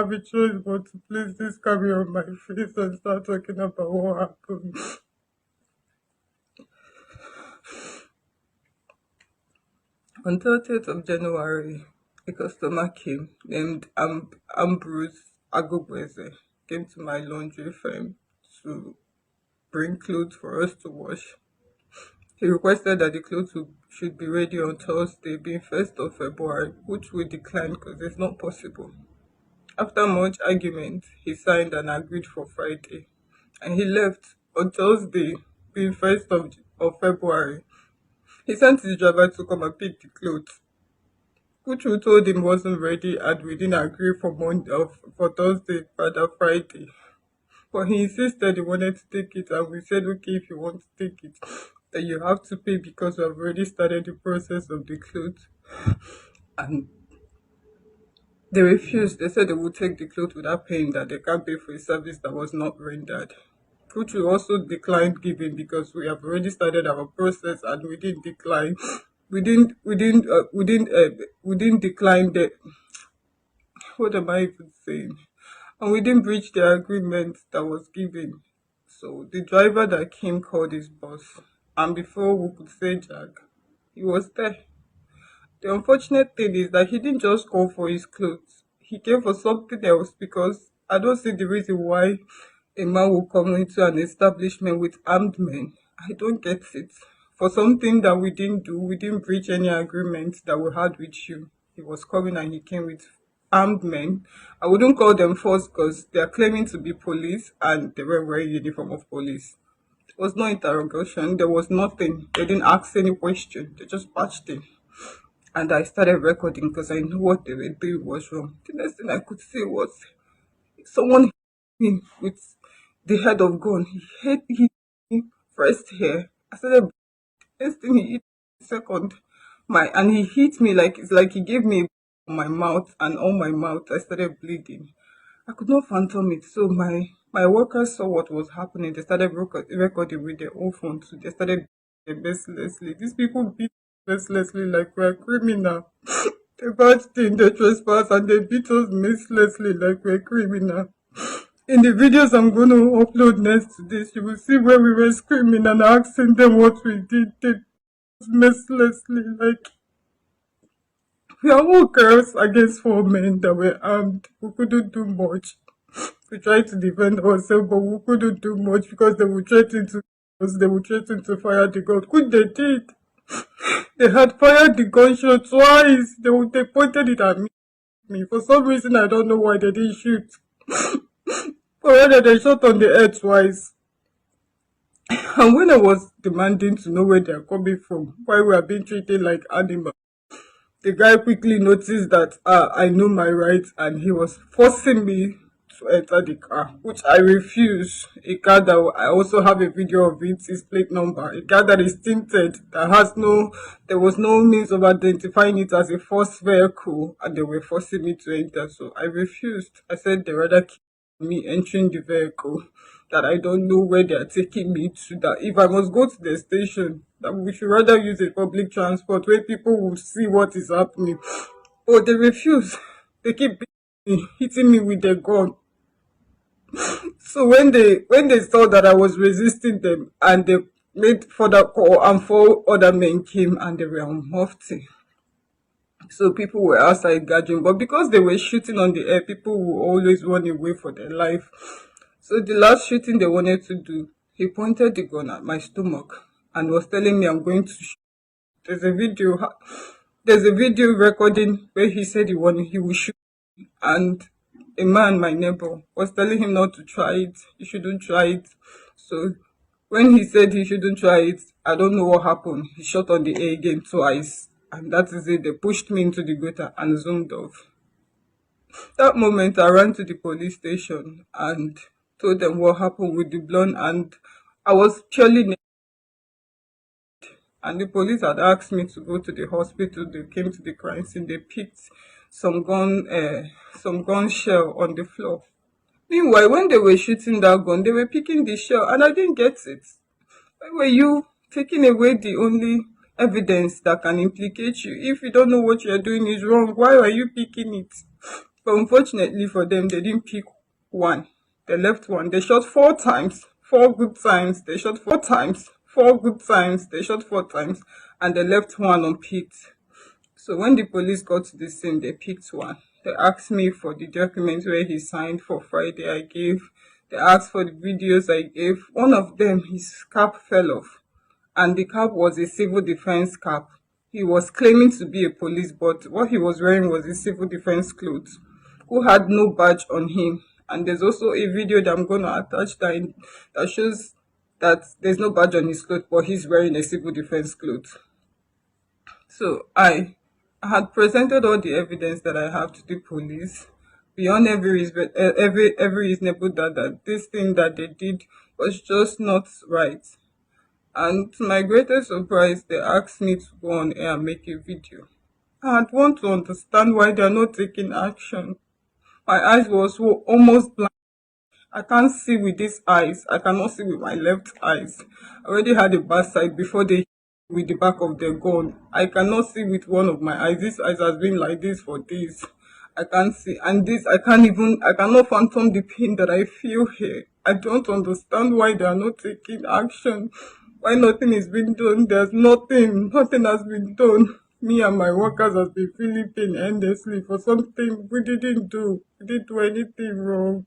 have a choice but to place this camera on my face and start talking about what happened. On 30th of January, a customer came named Ambrose Agobweze, came to my laundry firm to bring clothes for us to wash. He requested that the clothes should be ready on Thursday, being 1st of February, which we declined because it's not possible. After much argument, he signed and agreed for Friday, and he left on Thursday, being 1st of February. He sent his driver to come and pick the clothes, which we told him wasn't ready, and we didn't agree for for Thursday, rather Friday. But he insisted he wanted to take it, and we said, okay, if you want to take it, then you have to pay because we have already started the process of the clothes. And they refused. They said they would take the clothes without paying, that they can't pay for a service that was not rendered. Which we also declined giving because we have already started our process and we didn't decline. We didn't decline the. What am I even saying? And we didn't breach the agreement that was given. So the driver that came called his boss, and before we could say Jack, he was there. The unfortunate thing is that he didn't just call for his clothes. He came for something else because I don't see the reason why a man will come into an establishment with armed men. I don't get it. For something that we didn't do, we didn't breach any agreement that we had with you. He was coming and he came with armed men. I wouldn't call them force because they are claiming to be police and they were wearing uniform of police. There was no interrogation. There was nothing. They didn't ask any question. They just patched in. And I started recording because I knew what they were doing was wrong. The next thing I could say was someone hit me with the head of gun. Hit me first here. I started. Next thing he hit me second, and he hit me like it's like he gave me on my mouth and on my mouth. I started bleeding. I could not phantom it. So my workers saw what was happening. They started recording with their own phone too. They started beating mercilessly. These people beat mercilessly like we're criminal. They barged in, they trespass, and they beat us mercilessly like we're criminal. In the videos I'm going to upload next to this, you will see where we were screaming and asking them what we did. They beat us mercilessly like we are all girls against four men that were armed. We couldn't do much. We tried to defend ourselves, but we couldn't do much because they would threaten to us. They would threaten to fire the gun. Which they did. They had fired the gunshot twice. They pointed it at me. For some reason, I don't know why they didn't shoot. But rather, they shot on the head twice. And when I was demanding to know where they are coming from, why we are being treated like animals, the guy quickly noticed that I know my rights and he was forcing me to enter the car, which I refused. A car that I also have a video of it, his plate number. A car that is tinted, there was no means of identifying it as a forced vehicle, and they were forcing me to enter. So I refused. I said they rather keep me entering the vehicle, that I don't know where they are taking me to, that if I must go to the station, that we should rather use a public transport where people will see what is happening. But they refuse. They keep beating me, hitting me with their gun. So when they saw that I was resisting them and they made further call and four other men came and they were on mufti. So people were outside gathering, but because they were shooting on the air, people will always run away for their life. So the last shooting they wanted to do, he pointed the gun at my stomach and was telling me I'm going to shoot. There's a video there's a video recording where he said he would shoot me, and a man, my neighbor, was telling him not to try it. He shouldn't try it. So when he said he shouldn't try it, I don't know what happened. He shot on the air again twice. And that is it. They pushed me into the gutter and zoomed off. That moment, I ran to the police station and told them what happened with the blonde, and I was purely naked. And the police had asked me to go to the hospital. They came to the crime scene. They picked some gun shell on the floor. Meanwhile, when they were shooting that gun, they were picking the shell, and I didn't get it. Why were you taking away the only evidence that can implicate you? If you don't know what you're doing is wrong, why are you picking it? But unfortunately for them, they didn't pick one. They left one. They shot 4 times, 4 good times. They shot 4 times, 4 good times. They shot 4 times, and they left one unpicked. So when the police got to the scene, they picked one. They asked me for the documents where he signed for Friday. I gave. They asked for the videos. I gave. One of them, his cap fell off, and the cap was a civil defense cap. He was claiming to be a police, but what he was wearing was a civil defense clothes, who had no badge on him. And there's also a video that I'm going to attach that shows that there's no badge on his clothes, but he's wearing a civil defense clothes. So I had presented all the evidence that I have to the police beyond every reasonable doubt that this thing that they did was just not right. And to my greatest surprise, they asked me to go on air and make a video. I want to understand why they are not taking action. My eyes was almost blind. I can't see with these eyes. I cannot see with my left eyes. I already had a bad sight before they hit with the back of their gun. I cannot see with one of my eyes. This eyes has been like this for days. I can't see. And this, I cannot phantom the pain that I feel here. I don't understand why they are not taking action. Why nothing is being done. There's nothing has been done. Me and my workers has been feeling pain endlessly for something we didn't do. We didn't do anything wrong.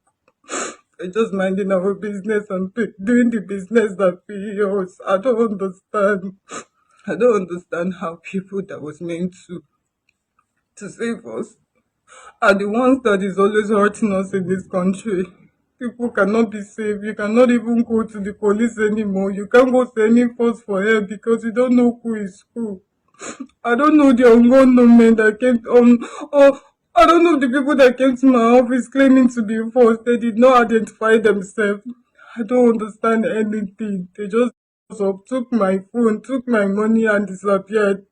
We're just minding our business and doing the business that we use. I don't understand. I don't understand how people that was meant to save us are the ones that is always hurting us in this country. People cannot be saved. You cannot even go to the police anymore. You can't go to any force for help because you don't know who is who. I don't know the unknown men that came I don't know the people that came to my office claiming to be forced. They did not identify themselves. I don't understand anything. They just took my phone, took my money and disappeared.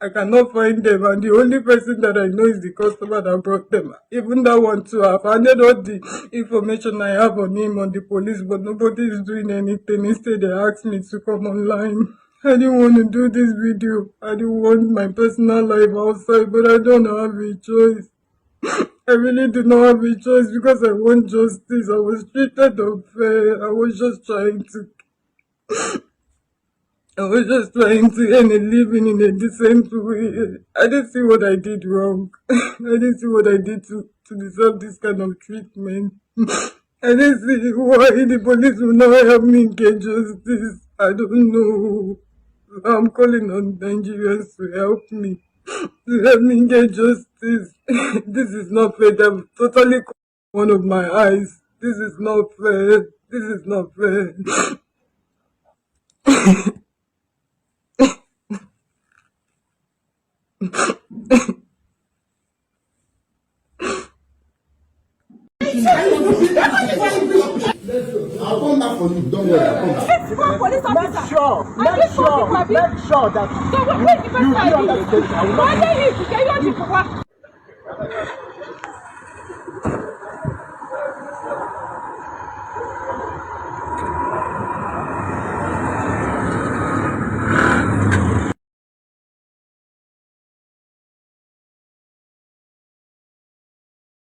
I cannot find them, and the only person that I know is the customer that brought them. Even that one too, I've handed all the information I have on him on the police, but nobody is doing anything. Instead, they asked me to come online. I didn't want to do this video. I didn't want my personal life outside, but I don't have a choice. I really do not have a choice because I want justice. I was treated unfair. I was just trying to earn a living in a decent way. I didn't see what I did wrong. I didn't see what I did to deserve this kind of treatment. I didn't see why the police will not help me get justice. I don't know. I'm calling on Nigerians to help me. To help me get justice. This is not fair. They've totally cut one of my eyes. This is not fair. This is not fair. I'll come back for you. Don't worry. I'll come back. Police officer. Make sure that So where is the person I need? Why are you? Can you